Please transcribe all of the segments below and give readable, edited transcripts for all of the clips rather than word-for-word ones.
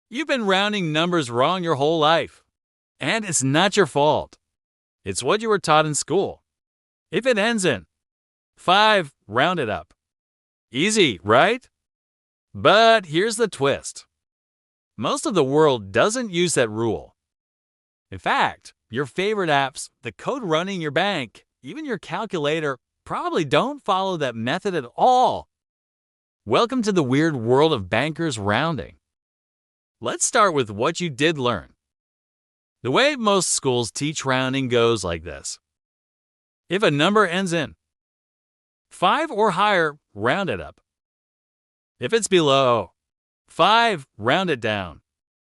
You've been rounding numbers wrong your whole life. And it's not your fault. It's what you were taught in school. If it ends in 5, round it up. Easy, right? But here's the twist. Most of the world doesn't use that rule. In fact, your favorite apps, the code running your bank, even your calculator, probably don't follow that method at all. Welcome to the weird world of bankers rounding. Let's start with what you did learn. The way most schools teach rounding goes like this. If a number ends in 5 or higher, round it up. If it's below 5, round it down.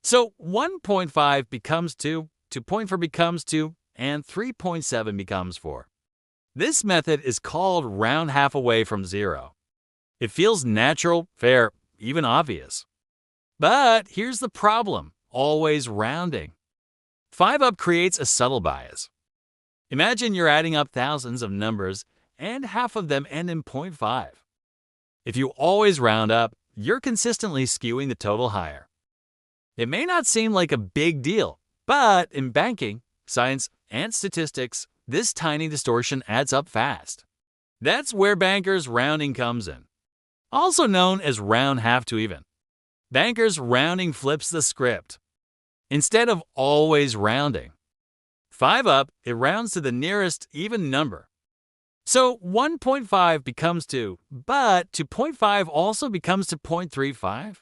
So 1.5 becomes 2, 2.4 becomes 2, and 3.7 becomes 4. This method is called round half away from 0. It feels natural, fair, even obvious. But here's the problem, always rounding. 5 up creates a subtle bias. Imagine you're adding up thousands of numbers and half of them end in 0.5. If you always round up, you're consistently skewing the total higher. It may not seem like a big deal, but in banking, science, and statistics, this tiny distortion adds up fast. That's where bankers rounding comes in. Also known as round half to even. Bankers rounding flips the script. Instead of always rounding 5 up, it rounds to the nearest even number. So 1.5 becomes 2, but 2.5 also becomes to 0.35.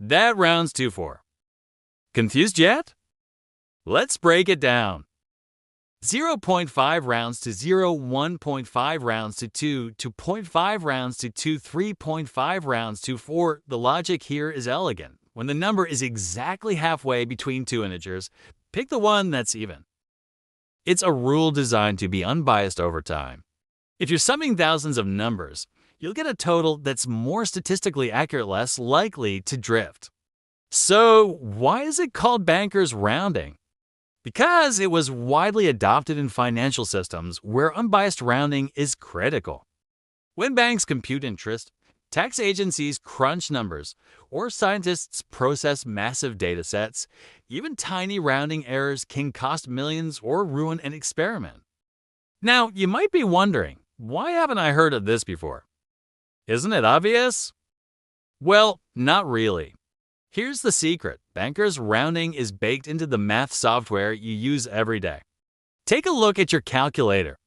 That rounds to 4. Confused yet? Let's break it down. 0.5 rounds to 0, 1.5 rounds to 2, 2.5 rounds to 2, 3.5 rounds to 4. The logic here is elegant. When the number is exactly halfway between two integers, pick the one that's even. It's a rule designed to be unbiased over time. If you're summing thousands of numbers, you'll get a total that's more statistically accurate, less likely to drift. So, why is it called bankers rounding? Because it was widely adopted in financial systems where unbiased rounding is critical. When banks compute interest, tax agencies crunch numbers, or scientists process massive data sets, even tiny rounding errors can cost millions or ruin an experiment. Now, you might be wondering, why haven't I heard of this before? Isn't it obvious? Well, not really. Here's the secret. Bankers rounding is baked into the math software you use every day. Take a look at your calculator.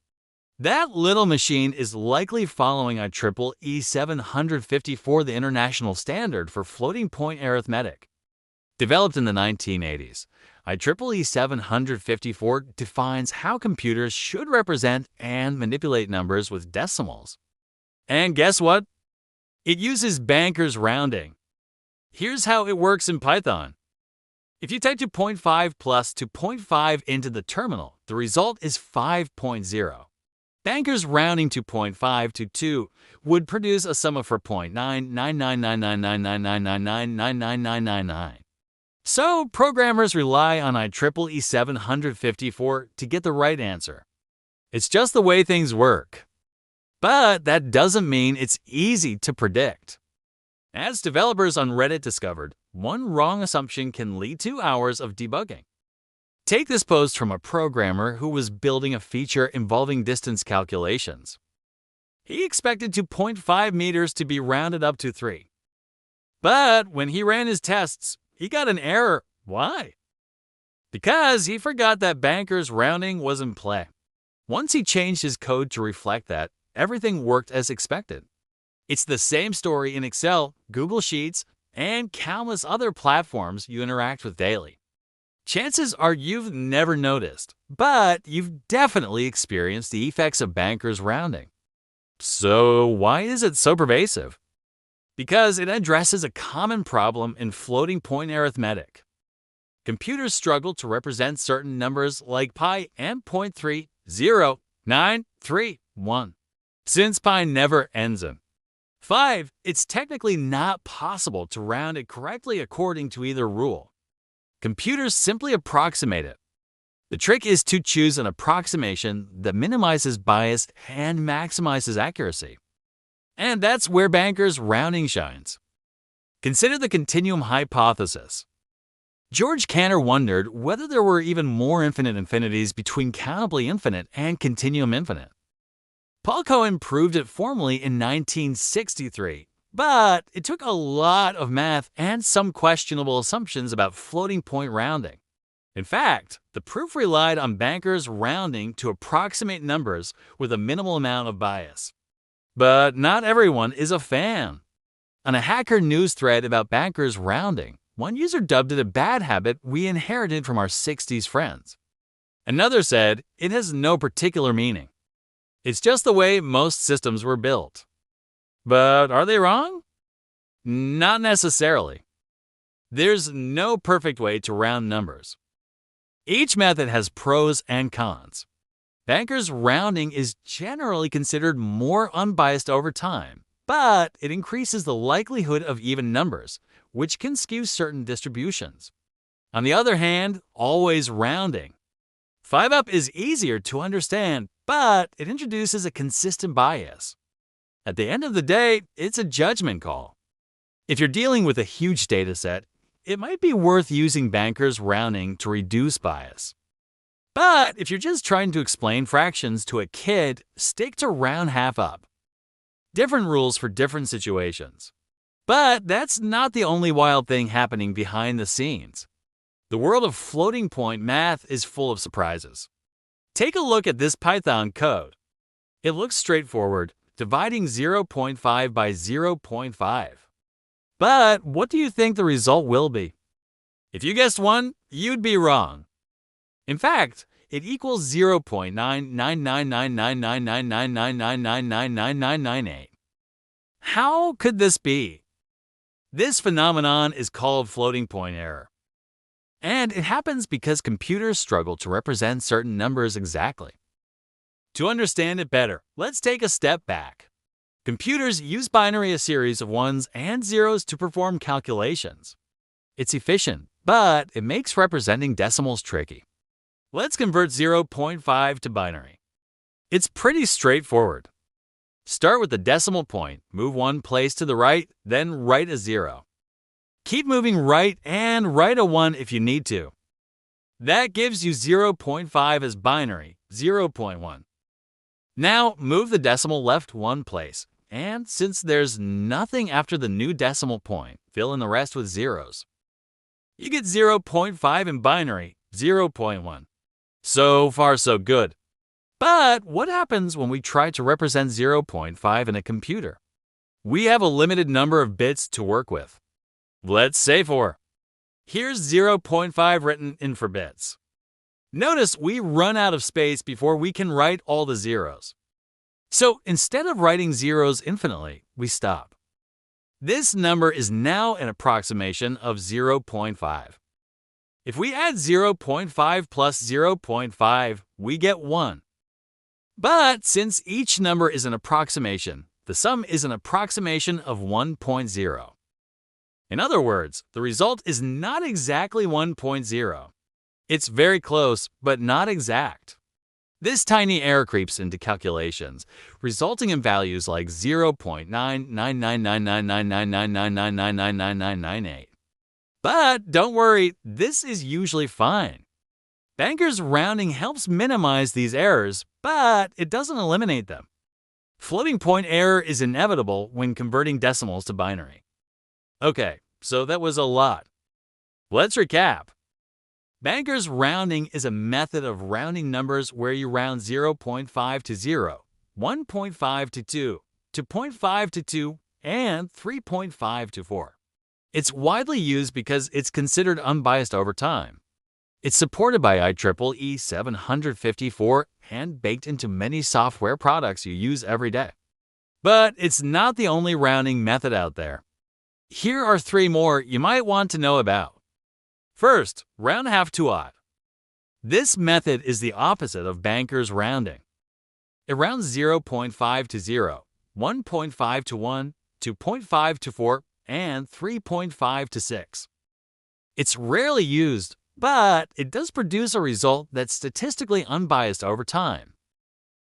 That little machine is likely following IEEE 754, the international standard for floating point arithmetic. Developed in the 1980s, IEEE 754 defines how computers should represent and manipulate numbers with decimals. And guess what? It uses bankers rounding. Here's how it works in Python. If you type 2.5 plus 2.5 into the terminal, the result is 5.0. Bankers rounding 2.5 to 2 would produce a sum of 4.999999999999999. So programmers rely on IEEE 754 to get the right answer. It's just the way things work. But that doesn't mean it's easy to predict. As developers on Reddit discovered, one wrong assumption can lead to hours of debugging. Take this post from a programmer who was building a feature involving distance calculations. He expected 2.5 meters to be rounded up to 3. But when he ran his tests, he got an error. Why? Because he forgot that bankers rounding was in play. Once he changed his code to reflect that, everything worked as expected. It's the same story in Excel, Google Sheets, and countless other platforms you interact with daily. Chances are you've never noticed, but you've definitely experienced the effects of bankers rounding. So why is it so pervasive? Because it addresses a common problem in floating point arithmetic. Computers struggle to represent certain numbers like pi and 0.30931. Since pi never ends in 5, it's technically not possible to round it correctly according to either rule. Computers simply approximate it. The trick is to choose an approximation that minimizes bias and maximizes accuracy. And that's where bankers rounding shines. Consider the continuum hypothesis. George Cantor wondered whether there were even more infinite infinities between countably infinite and continuum infinite. Paul Cohen proved it formally in 1963, but it took a lot of math and some questionable assumptions about floating point rounding. In fact, the proof relied on bankers rounding to approximate numbers with a minimal amount of bias. But not everyone is a fan. On a Hacker News thread about bankers rounding, one user dubbed it a bad habit we inherited from our 60s friends. Another said it has no particular meaning. It's just the way most systems were built. But are they wrong? Not necessarily. There's no perfect way to round numbers. Each method has pros and cons. Bankers rounding is generally considered more unbiased over time, but it increases the likelihood of even numbers, which can skew certain distributions. On the other hand, always rounding. 5-up is easier to understand, but it introduces a consistent bias. At the end of the day, it's a judgment call. If you're dealing with a huge data set, it might be worth using bankers rounding to reduce bias. But if you're just trying to explain fractions to a kid, stick to round half up. Different rules for different situations. But that's not the only wild thing happening behind the scenes. The world of floating point math is full of surprises. Take a look at this Python code. It looks straightforward, dividing 0.5 by 0.5. But what do you think the result will be? If you guessed 1, you'd be wrong. In fact, it equals 0.999999999999998. How could this be? This phenomenon is called floating point error. And it happens because computers struggle to represent certain numbers exactly. To understand it better, let's take a step back. Computers use binary a series of ones and zeros to perform calculations. It's efficient, but it makes representing decimals tricky. Let's convert 0.5 to binary. It's pretty straightforward. Start with the decimal point, move one place to the right, then write a 0. Keep moving right and write a 1 if you need to. That gives you 0.5 as binary, 0.1. Now move the decimal left one place, and since there's nothing after the new decimal point, fill in the rest with zeros. You get 0.5 in binary, 0.1. So far so good. But what happens when we try to represent 0.5 in a computer? We have a limited number of bits to work with. Let's say 4. Here's 0.5 written in for bits. Notice we run out of space before we can write all the zeros. So instead of writing zeros infinitely, we stop. This number is now an approximation of 0.5. If we add 0.5 plus 0.5, we get 1. But since each number is an approximation, the sum is an approximation of 1.0. In other words, the result is not exactly 1.0. It's very close, but not exact. This tiny error creeps into calculations, resulting in values like 0.999999999999998. But don't worry, this is usually fine. Bankers rounding helps minimize these errors, but it doesn't eliminate them. Floating point error is inevitable when converting decimals to binary. Okay, so that was a lot. Let's recap. Bankers rounding is a method of rounding numbers where you round 0.5 to 0, 1.5 to 2, to 0.5 to 2, and 3.5 to 4. It's widely used because it's considered unbiased over time. It's supported by IEEE 754 and baked into many software products you use every day. But it's not the only rounding method out there. Here are 3 more you might want to know about. First, round half to odd. This method is the opposite of bankers rounding. It rounds 0.5 to 0, 1.5 to 1, 2.5 to 4, and 3.5 to 6. It's rarely used, but it does produce a result that's statistically unbiased over time.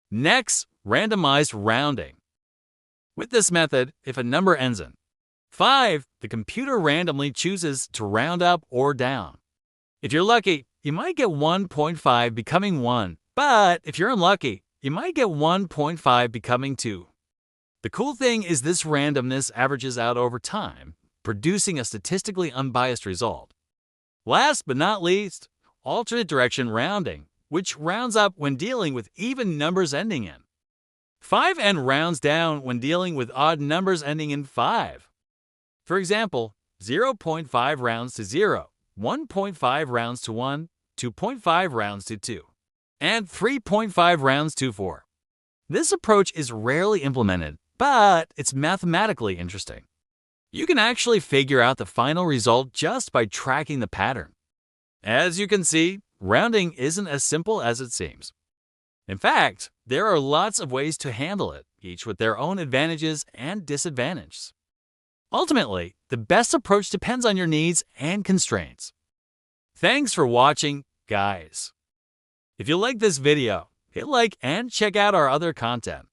Next, randomized rounding. With this method, if a number ends in 5. The computer randomly chooses to round up or down. If you're lucky, you might get 1.5 becoming 1, but if you're unlucky, you might get 1.5 becoming 2. The cool thing is this randomness averages out over time, producing a statistically unbiased result. Last but not least, alternate direction rounding, which rounds up when dealing with even numbers ending in 5 and rounds down when dealing with odd numbers ending in 5. For example, 0.5 rounds to 0, 1.5 rounds to 1, 2.5 rounds to 2, and 3.5 rounds to 4. This approach is rarely implemented, but it's mathematically interesting. You can actually figure out the final result just by tracking the pattern. As you can see, rounding isn't as simple as it seems. In fact, there are lots of ways to handle it, each with their own advantages and disadvantages. Ultimately, the best approach depends on your needs and constraints. Thanks for watching, guys. If you like this video, hit like and check out our other content.